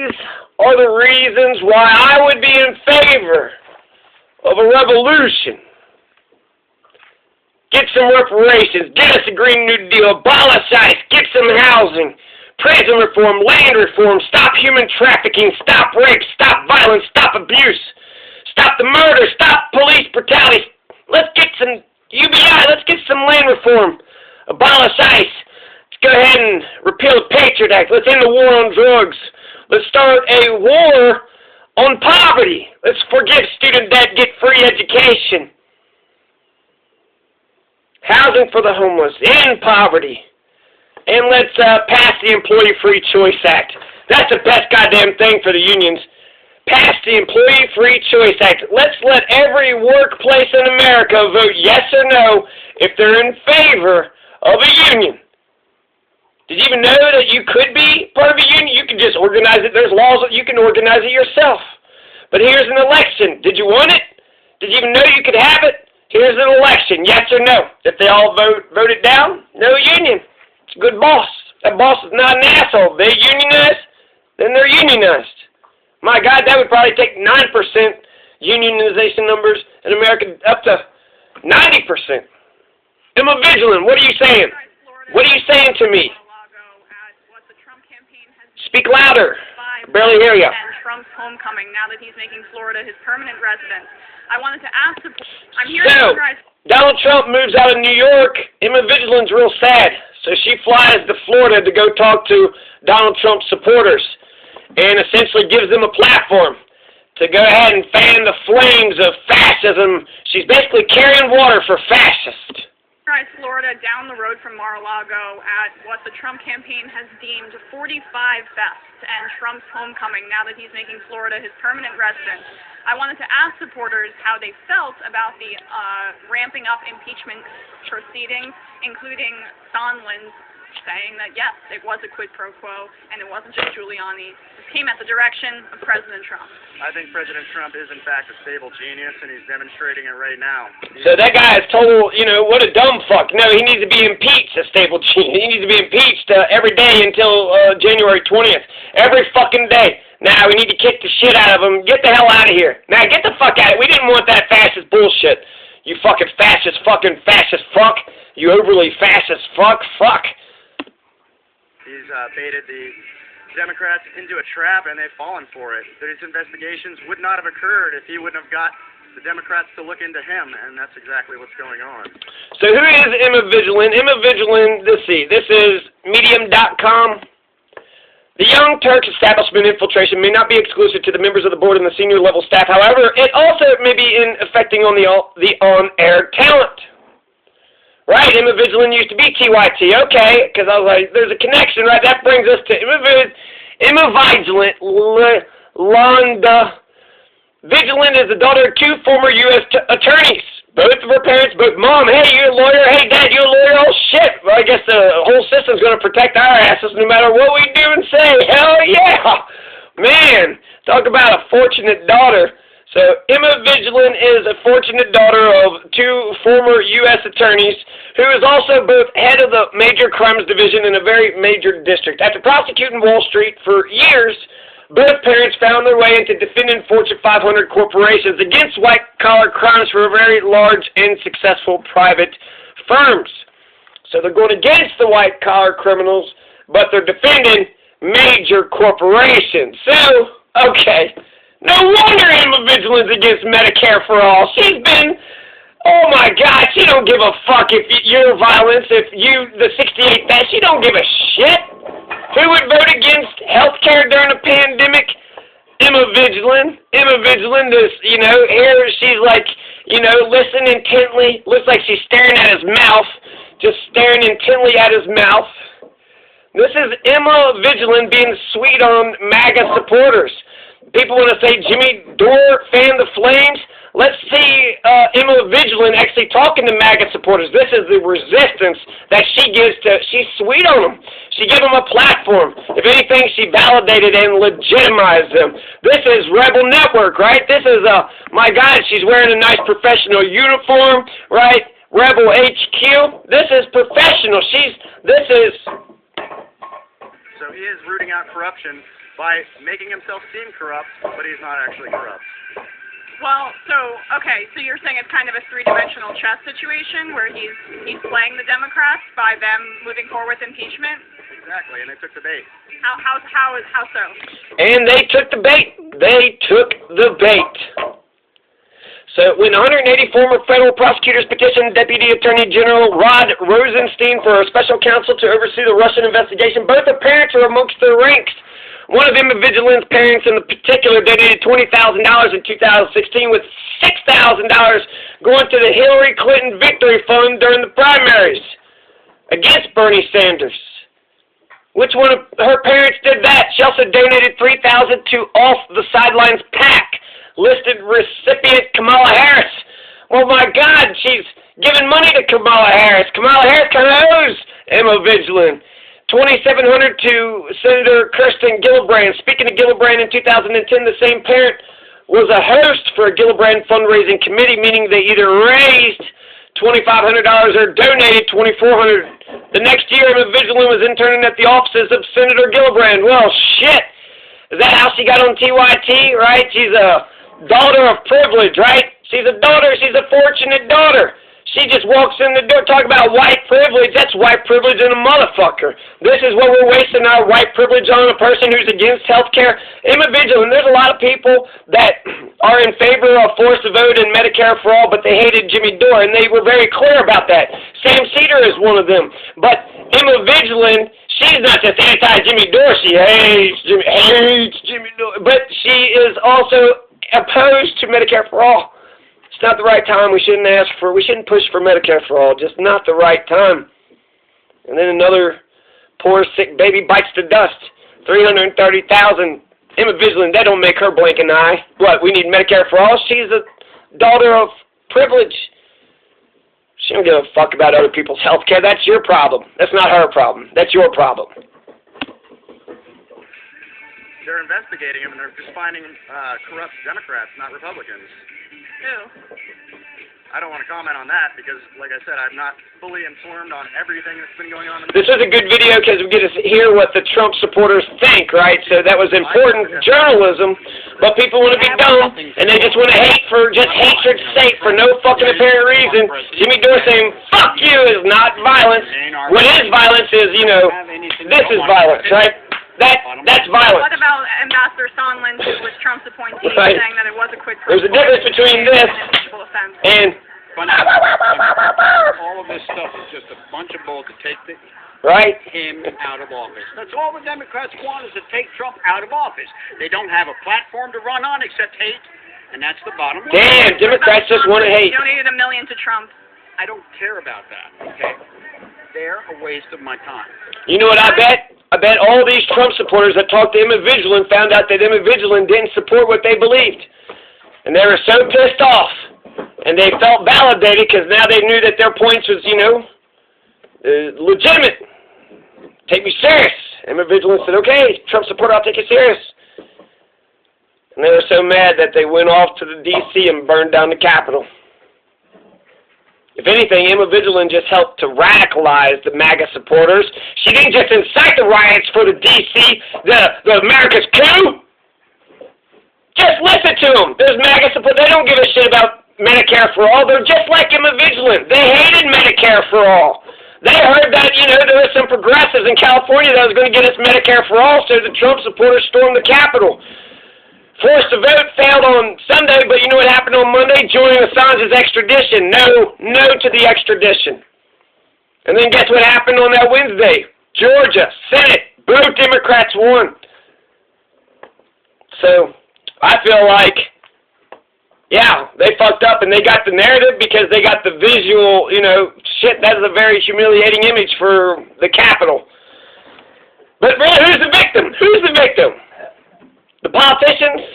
these are the reasons why I would be in favor of a revolution. Get some reparations, get us a Green New Deal, abolish ICE, get some housing, prison reform, land reform, stop human trafficking, stop rape, stop violence, stop abuse, stop the murder, stop police brutality. Let's get some UBI, let's get some land reform, abolish ICE. Let's go ahead and repeal the Patriot Act. Let's end the war on drugs. Let's start a war on poverty. Let's forgive student debt, get free education. Housing for the homeless, end poverty. And let's pass the Employee Free Choice Act. That's the best goddamn thing for the unions. Pass the Employee Free Choice Act. Let's let every workplace in America vote yes or no if they're in favor of a union. Did you even know that you could be part of a union? You can just organize it. There's laws that you can organize it yourself. But here's an election. Did you want it? Did you even know you could have it? Here's an election. Yes or no? If they all vote it down, no union. It's a good boss. That boss is not an asshole. They unionize, then they're unionized. My God, that would probably take 9% unionization numbers in America up to 90%. Emma Vigeland, what are you saying? What are you saying to me? Speak louder. I barely hear you. And Trump's homecoming now that he's making Florida his permanent residence. I wanted to ask the... I'm here to summarize... Donald Trump moves out of New York. Emma Vigeland's real sad. So she flies to Florida to go talk to Donald Trump's supporters and essentially gives them a platform to go ahead and fan the flames of fascism. She's basically carrying water for fascists. Florida, down the road from Mar-a-Lago, at what the Trump campaign has deemed 45 Fests and Trump's homecoming now that he's making Florida his permanent residence. I wanted to ask supporters how they felt about the ramping up impeachment proceedings, including Sondland's saying that, yes, it was a quid pro quo, and it wasn't just Giuliani. It came at the direction of President Trump. I think President Trump is, in fact, a stable genius, and he's demonstrating it right now. So that guy is total, what a dumb fuck. No, he needs to be impeached, a stable genius. He needs to be impeached every day until January 20th. Every fucking day. Now, we need to kick the shit out of him. Get the hell out of here. Now, get the fuck out of here. We didn't want that fascist bullshit. You fucking fascist fuck. You overly fascist fuck. He's baited the Democrats into a trap, and they've fallen for it. These investigations would not have occurred if he wouldn't have got the Democrats to look into him, and that's exactly what's going on. So who is Emma Vigeland? Emma Vigeland, let's see, this is Medium.com. The Young Turks establishment infiltration may not be exclusive to the members of the board and the senior level staff. However, it also may be affecting on the on-air talent. Right, Emma Vigeland used to be TYT. Okay, because I was like, there's a connection, right? That brings us to Emma Vigeland. Londa Vigeland is the daughter of two former U.S. attorneys. Both of her parents, both mom, hey, you're a lawyer. Hey, dad, you're a lawyer. Oh, shit. Well, I guess the whole system's going to protect our asses no matter what we do and say. Hell yeah. Man, talk about a fortunate daughter. So Emma Vigeland is a fortunate daughter of two former U.S. attorneys who is also both head of the Major Crimes Division in a very major district. After prosecuting Wall Street for years, both parents found their way into defending Fortune 500 corporations against white-collar crimes for very large and successful private firms. So they're going against the white-collar criminals, but they're defending major corporations. So, okay. No wonder Emma Vigeland's against Medicare for all. She's been, oh my God, she don't give a fuck if you're violence, if you, the 68th, that she don't give a shit. Who would vote against health care during a pandemic? Emma Vigeland. Emma Vigeland is, here she's like, listen intently. Looks like she's staring at his mouth, just staring intently at his mouth. This is Emma Vigeland being sweet on MAGA supporters. People want to say Jimmy Dore fanned the flames. Let's see Emma Vigeland actually talking to MAGA supporters. This is the resistance that she gives to, she's sweet on them. She gave them a platform. If anything, she validated and legitimized them. This is Rebel Network, right? This is, my God, she's wearing a nice professional uniform, right? Rebel HQ. This is professional. So he is rooting out corruption by making himself seem corrupt, but he's not actually corrupt. Well, so you're saying it's kind of a three-dimensional chess situation where he's playing the Democrats by them moving forward with impeachment? Exactly, and they took the bait. How so? And they took the bait. They took the bait. So when 180 former federal prosecutors petitioned Deputy Attorney General Rod Rosenstein for a special counsel to oversee the Russian investigation, both the parents are amongst their ranks. One of them, Vigeland's parents in particular, donated $20,000 in 2016, with $6,000 going to the Hillary Clinton Victory Fund during the primaries against Bernie Sanders. Which one of her parents did that? She also donated $3,000 to Off the Sidelines PAC, listed recipient Kamala Harris. Oh my God, she's giving money to Kamala Harris. Kamala Harris kind of owes Emma Vigeland. $2,700 to Senator Kirsten Gillibrand. Speaking of Gillibrand, in 2010, the same parent was a host for a Gillibrand fundraising committee, meaning they either raised $2,500 or donated $2,400. The next year, Emma Vigeland was interning at the offices of Senator Gillibrand. Well, shit. Is that how she got on TYT, right? She's a daughter of privilege, right? She's a daughter. She's a fortunate daughter. She just walks in the door, talk about white privilege. That's white privilege in a motherfucker. This is what we're wasting our white privilege on, a person who's against health care. Emma Vigeland, there's a lot of people that are in favor of forced vote and Medicare for all, but they hated Jimmy Dore, and they were very clear about that. Sam Cedar is one of them. But Emma Vigeland, she's not just anti-Jimmy Dore. She hates Jimmy Dore. But she is also opposed to Medicare for all. It's not the right time. We shouldn't push for Medicare for all. Just not the right time. And then another poor sick baby bites the dust. $330,000. Emma Vigeland, that don't make her blink an eye. What, we need Medicare for all? She's a daughter of privilege. She don't give a fuck about other people's health care. That's your problem. That's not her problem. That's your problem. They're investigating him, and they're just finding corrupt Democrats, not Republicans. Who? I don't want to comment on that because, like I said, I'm not fully informed on everything that's been going on. This is a good video because we get to hear what the Trump supporters think, right? So that was important journalism, but people want to be dumb, and they just want to hate for just hatred's sake for no fucking apparent reason. Jimmy Dore saying, fuck you, is not violence. What is violence is, you know, this is violence, right? That's violence. What about Ambassador Sondland, who was Trump's appointee, right, saying that it was a quid pro quo? There's a difference between this and all of this stuff is just a bunch of bull to take him out of office. That's all the Democrats want, is to take Trump out of office. They don't have a platform to run on except hate, and that's the bottom line. Damn, Democrats just want to hate. Donated $1 million to Trump. I don't care about that, okay? They're a waste of my time. You know what I bet? I bet all these Trump supporters that talked to Emma Vigeland found out that Emma Vigeland didn't support what they believed. And they were so pissed off. And they felt validated because now they knew that their points was, you know, legitimate. Take me serious. Emma Vigeland said, okay, Trump supporter, I'll take you serious. And they were so mad that they went off to the D.C. and burned down the Capitol. If anything, Emma Vigeland just helped to radicalize the MAGA supporters. She didn't just incite the riots for the D.C., the America's coup. Just listen to them. There's MAGA support. They don't give a shit about Medicare for all. They're just like Emma Vigeland. They hated Medicare for all. They heard that, you know, there were some progressives in California that was going to get us Medicare for all, so the Trump supporters stormed the Capitol. Forced to vote failed on Sunday, but you know what happened on Monday? Joining Assange's extradition. No to the extradition. And then guess what happened on that Wednesday? Georgia, Senate, both Democrats won. So, I feel like, yeah, they fucked up and they got the narrative because they got the visual, you know, shit, that is a very humiliating image for the Capitol. But really, who's the victim? Who's the victim? The politicians,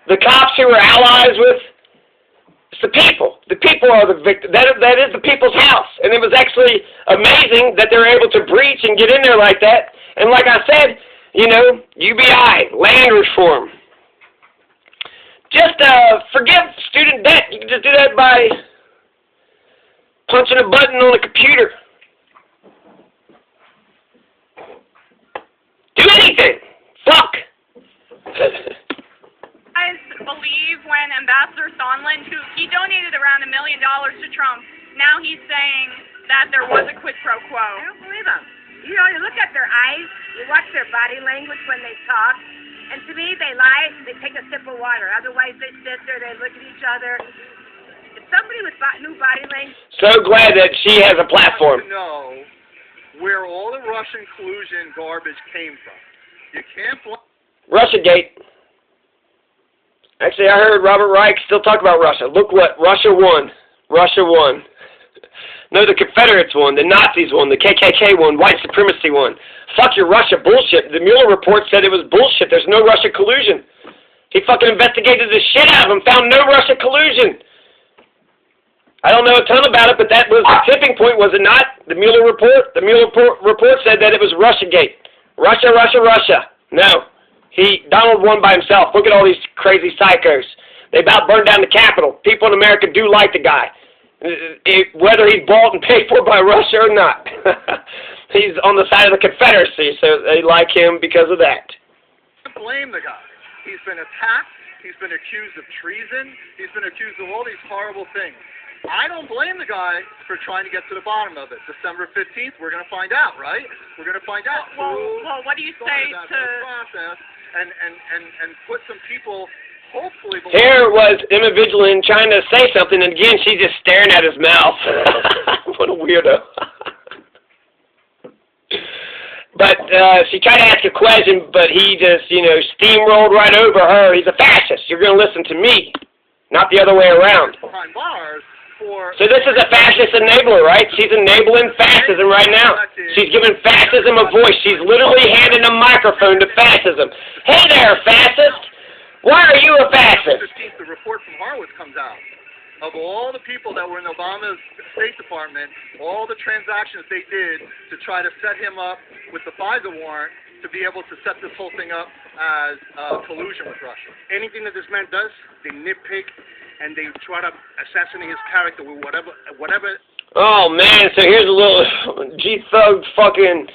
the cops who were allies with, it's the people. The people are the victim. That is the people's house. And it was actually amazing that they were able to breach and get in there like that. And like I said, you know, UBI, land reform. Just forgive student debt. You can just do that by punching a button on a computer. Do anything. Fuck. Ambassador Sondland, who he donated around $1 million to Trump. Now he's saying that there was a quid pro quo. I don't believe him. You know, you look at their eyes, you watch their body language when they talk, and to me, they lie, they take a sip of water. Otherwise, they sit there, they look at each other. If somebody with new body language... So glad that she has a platform. To know where all the Russian collusion garbage came from. You can't... Russiagate. Actually, I heard Robert Reich still talk about Russia. Look what Russia won. Russia won. No, the Confederates won, the Nazis won, the KKK won, white supremacy won. Fuck your Russia bullshit. The Mueller report said it was bullshit. There's no Russia collusion. He fucking investigated the shit out of them, found no Russia collusion. I don't know a ton about it, but that was the tipping point, was it not? The Mueller report? The Mueller report said that it was Russiagate. Russia, Russia, Russia. No. Donald won by himself. Look at all these crazy psychos. They about burned down the Capitol. People in America do like the guy. Whether he's bought and paid for by Russia or not. He's on the side of the Confederacy, so they like him because of that. Blame the guy. He's been attacked. He's been accused of treason. He's been accused of all these horrible things. I don't blame the guy for trying to get to the bottom of it. December 15th, we're going to find out, right? We're going to find out. Well, what do you say to... process and put some people... Hopefully, here was Emma Vigeland trying to say something, and again, she's just staring at his mouth. What a weirdo. But she tried to ask a question, but he just, steamrolled right over her. He's a fascist. You're going to listen to me, not the other way around. So this is a fascist enabler, right? She's enabling fascism right now. She's giving fascism a voice. She's literally handing a microphone to fascism. Hey there, fascist. Why are you a fascist? The report from Harwitz comes out. Of all the people that were in Obama's State Department, all the transactions they did to try to set him up with the FISA warrant to be able to set this whole thing up as collusion with Russia. Anything that this man does, they nitpick and they try to assassinate his character with whatever. Oh man, so here's a little G-Thug fucking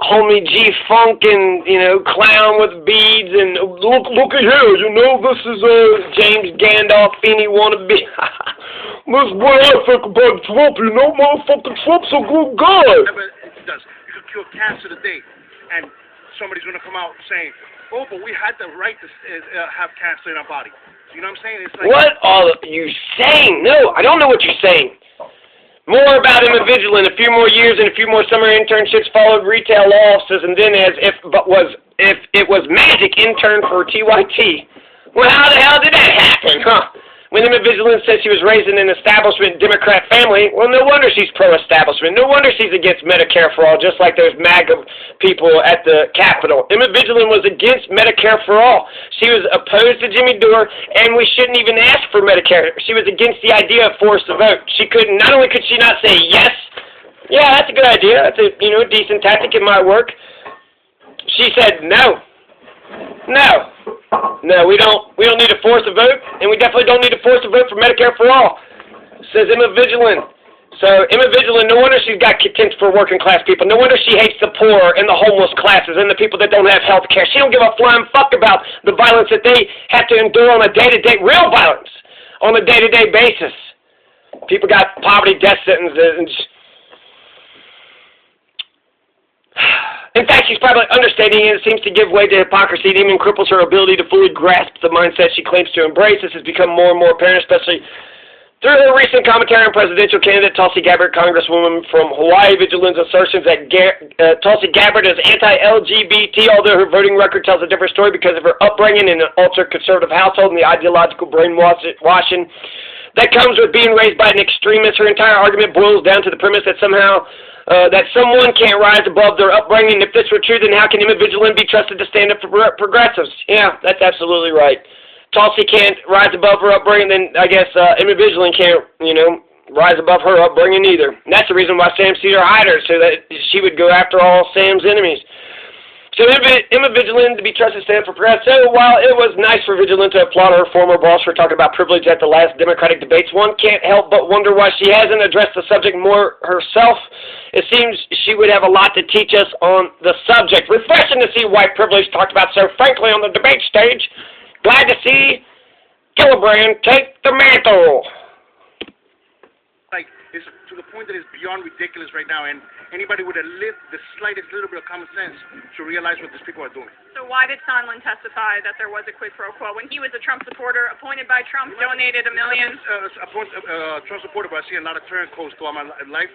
homie G-Funk and, clown with beads and look at here, this is James Gandolfini wannabe. This is what I think about Trump, motherfucking Trump's a good guy. Whatever it does, you could kill cancer today, and somebody's going to come out saying, oh, but we had the right to have cancer in our body. You know what I'm saying? It's like, what are you saying? No, I don't know what you're saying. More about Emma Vigeland. A few more years and a few more summer internships followed retail law offices, and then if it was magic, intern for TYT. Well, how the hell did that happen, huh? When Emma Vigeland said she was raised in an establishment Democrat family, well, no wonder she's pro-establishment. No wonder she's against Medicare for all, just like those MAGA people at the Capitol. Emma Vigeland was against Medicare for all. She was opposed to Jimmy Dore, and we shouldn't even ask for Medicare. She was against the idea of forced to vote. Not only could she not say yes, yeah, that's a good idea, that's a decent tactic, it might work. She said no. No, we don't need to force a vote, and we definitely don't need to force a vote for Medicare for all, says Emma Vigeland. So Emma Vigeland, no wonder she's got contempt for working class people. No wonder she hates the poor and the homeless classes and the people that don't have health care. She don't give a flying fuck about the violence that they have to endure on a day-to-day, real violence, on a day-to-day basis. People got poverty death sentences and in fact, she's probably understating it. It seems to give way to hypocrisy. It even cripples her ability to fully grasp the mindset she claims to embrace. This has become more and more apparent, especially through her recent commentary on presidential candidate Tulsi Gabbard, Congresswoman from Hawaii. Vigeland's assertions that Tulsi Gabbard is anti-LGBT, although her voting record tells a different story because of her upbringing in an ultra-conservative household and the ideological brainwashing that comes with being raised by an extremist. Her entire argument boils down to the premise that somehow that someone can't rise above their upbringing. If this were true, then how can Emma Vigeland be trusted to stand up for progressives? Yeah, that's absolutely right. Tulsi can't rise above her upbringing, then I guess Emma Vigeland can't, rise above her upbringing either. And that's the reason why Sam Cedar hired her, so that she would go after all Sam's enemies. So Emma Vigeland to be trusted to stand for progressives. So while it was nice for Vigeland to applaud her former boss for talking about privilege at the last Democratic debates, one can't help but wonder why she hasn't addressed the subject more herself. It seems she would have a lot to teach us on the subject. Refreshing to see white privilege talked about so frankly on the debate stage. Glad to see Gillibrand, take the mantle. Like, it's to the point that it's beyond ridiculous right now, and anybody with the slightest little bit of common sense should realize what these people are doing. So why did Sondland testify that there was a quid pro quo when he was a Trump supporter, appointed by Trump, donated $1 million? Trump supporter, but I see a lot of turncoats throughout my life.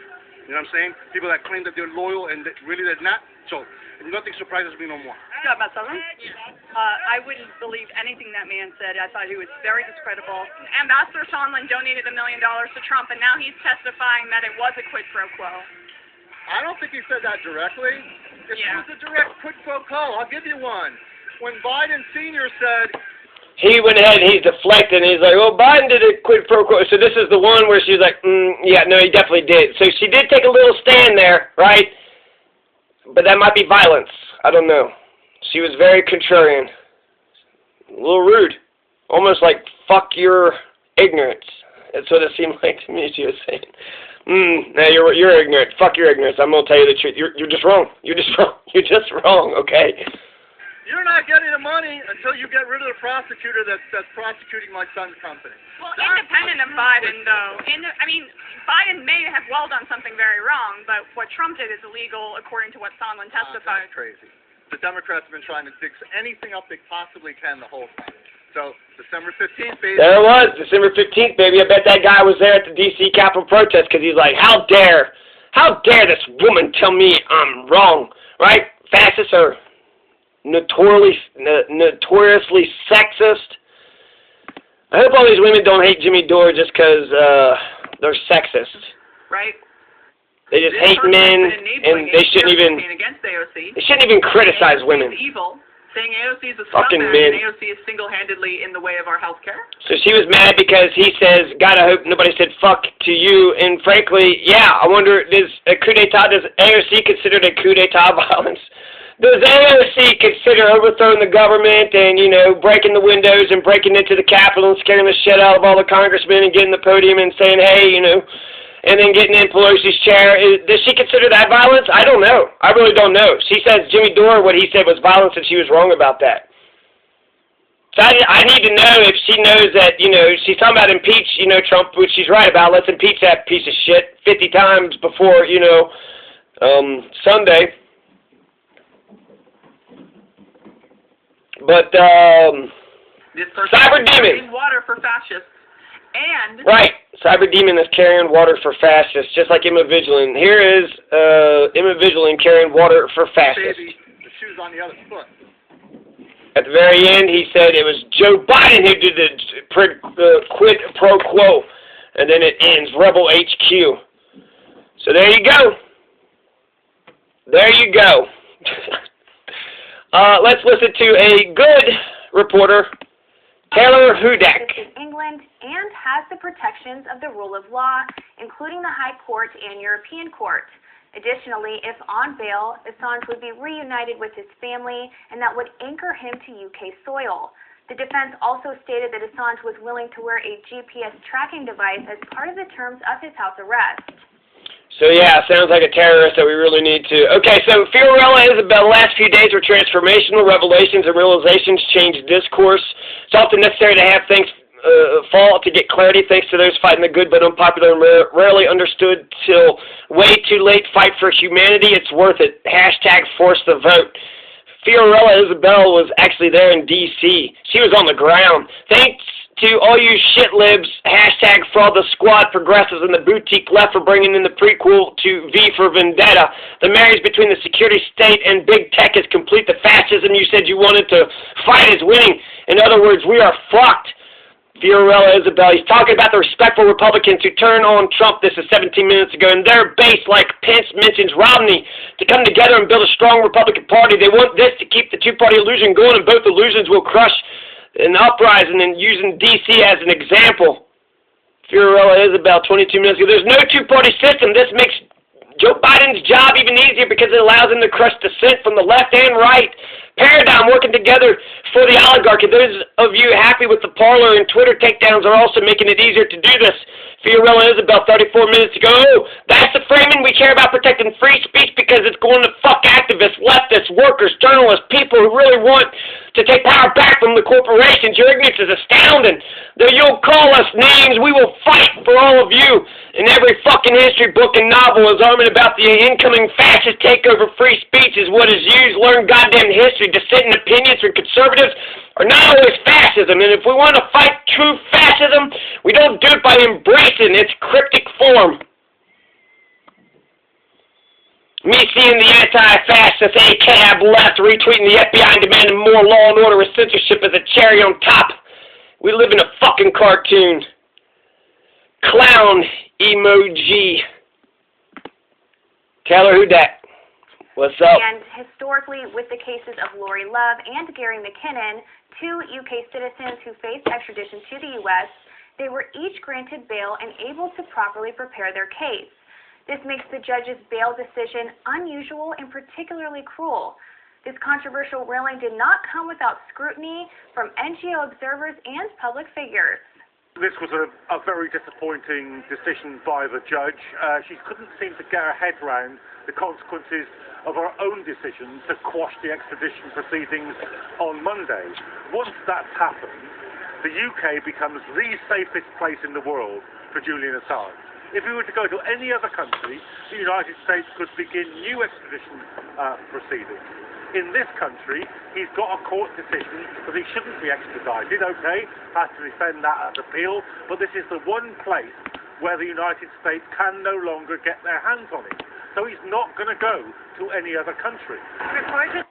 You know what I'm saying? People that claim that they're loyal and that really they're not. So nothing surprises me no more. Scott Sondland? I wouldn't believe anything that man said. I thought he was very discreditable. Ambassador Sondland donated $1 million to Trump, and now he's testifying that it was a quid pro quo. I don't think he said that directly. It was a direct quid pro quo. I'll give you one. When Biden Sr. said... He went ahead and he's deflecting. He's like, well, Biden did a quid pro quo. So this is the one where she's like, yeah, no, he definitely did. So she did take a little stand there, right? But that might be violence. I don't know. She was very contrarian. A little rude. Almost like, fuck your ignorance. That's what it seemed like to me she was saying. No, you're ignorant. Fuck your ignorance. I'm going to tell you the truth. You're just wrong. You're just wrong. You're just wrong, okay? You're not getting the money until you get rid of the prosecutor that's prosecuting my son's company. Well, independent of Biden, though, Biden may have well done something very wrong, but what Trump did is illegal according to what Sondland testified. That's crazy. The Democrats have been trying to dig anything up they possibly can the whole time. So, December 15th, baby. There it was, December 15th, baby. I bet that guy was there at the D.C. Capitol protest because he's like, how dare this woman tell me I'm wrong, right? Fascists are notoriously sexist. I hope all these women don't hate Jimmy Dore just because they're sexist. Right. They just hate men, and they shouldn't even. They shouldn't even criticize women. Evil, saying AOC is a fucking scumbag, men. and AOC is single-handedly in the way of our health care. So she was mad because he says, God, I hope nobody said fuck to you. And frankly, yeah, I wonder, does AOC consider it a coup d'etat violence? Does AOC consider overthrowing the government and, breaking the windows and breaking into the Capitol and scaring the shit out of all the congressmen and getting the podium and saying, hey, and then getting in Pelosi's chair? Does she consider that violence? I don't know. I really don't know. She says Jimmy Dore, what he said was violence, and she was wrong about that. So I need to know if she knows that, she's talking about impeach, Trump, which she's right about. Let's impeach that piece of shit 50 times before, Sunday. But, Cyber Demon. Water for fascists. And... Right. Cyber Demon is carrying water for fascists, just like Vigeland. Here is Vigeland carrying water for fascists. Baby, the shoe's on the other foot. At the very end, he said it was Joe Biden who did the quid pro quo. And then it ends, Rebel HQ. So there you go. There you go. Let's listen to a good reporter, Taylor Hudak. In England and has the protections of the rule of law, including the High Court and European Court. Additionally, if on bail, Assange would be reunited with his family, and that would anchor him to UK soil. The defense also stated that Assange was willing to wear a GPS tracking device as part of the terms of his house arrest. So yeah, sounds like a terrorist that we really need to. Okay, so Fiorella Isabel, the last few days were transformational. Revelations and realizations change discourse. It's often necessary to have things fall to get clarity, thanks to those fighting the good but unpopular and rarely understood till way too late fight for humanity. It's worth it. Hashtag force the vote. Fiorella Isabel was actually there in D.C. She was on the ground. Thanks to all you shit libs, hashtag fraud the squad, progressives, and the boutique left for bringing in the prequel to V for Vendetta. The marriage between the security state and big tech is complete. The fascism you said you wanted to fight is winning. In other words, we are fucked. Fiorella Isabel, he's talking about the respectful Republicans who turned on Trump, this is 17 minutes ago, and their base, like Pence mentions Romney, to come together and build a strong Republican Party. They want this to keep the two-party illusion going, and both illusions will crush an uprising, and using D.C. as an example. Fiorella Isabel, 22 minutes ago. There's no two-party system. This makes Joe Biden's job even easier because it allows him to crush dissent from the left and right paradigm working together for the oligarchy. Those of you happy with the Parler and Twitter takedowns are also making it easier to do this. Fiorella Isabel, 34 minutes ago. Oh, that's the framing. We care about protecting free speech because it's going to fuck activists, leftists, workers, journalists, people who really want to take power back from the corporations. Your ignorance is astounding. Though you'll call us names, we will fight for all of you. In every fucking history book and novel is argument about the incoming fascist takeover. Free speech is what is used. Learn goddamn history. Dissenting opinions from conservatives are not always fascism. And if we want to fight true fascism, we don't do it by embracing its cryptic form. Me seeing the anti-fascist ACAB left retweeting the FBI and demanding more law and order with censorship as a cherry on top. We live in a fucking cartoon. Clown emoji. Tell her who that. What's up? And historically, with the cases of Lori Love and Gary McKinnon, two UK citizens who faced extradition to the U.S., they were each granted bail and able to properly prepare their case. This makes the judge's bail decision unusual and particularly cruel. This controversial ruling did not come without scrutiny from NGO observers and public figures. This was a very disappointing decision by the judge. She couldn't seem to get her head round the consequences of her own decision to quash the extradition proceedings on Monday. Once that's happened, the UK becomes the safest place in the world for Julian Assange. If we were to go to any other country, the United States could begin new extradition proceedings. In this country, he's got a court decision that he shouldn't be extradited, okay, has to defend that at appeal, but this is the one place where the United States can no longer get their hands on him. So he's not going to go to any other country. Reporters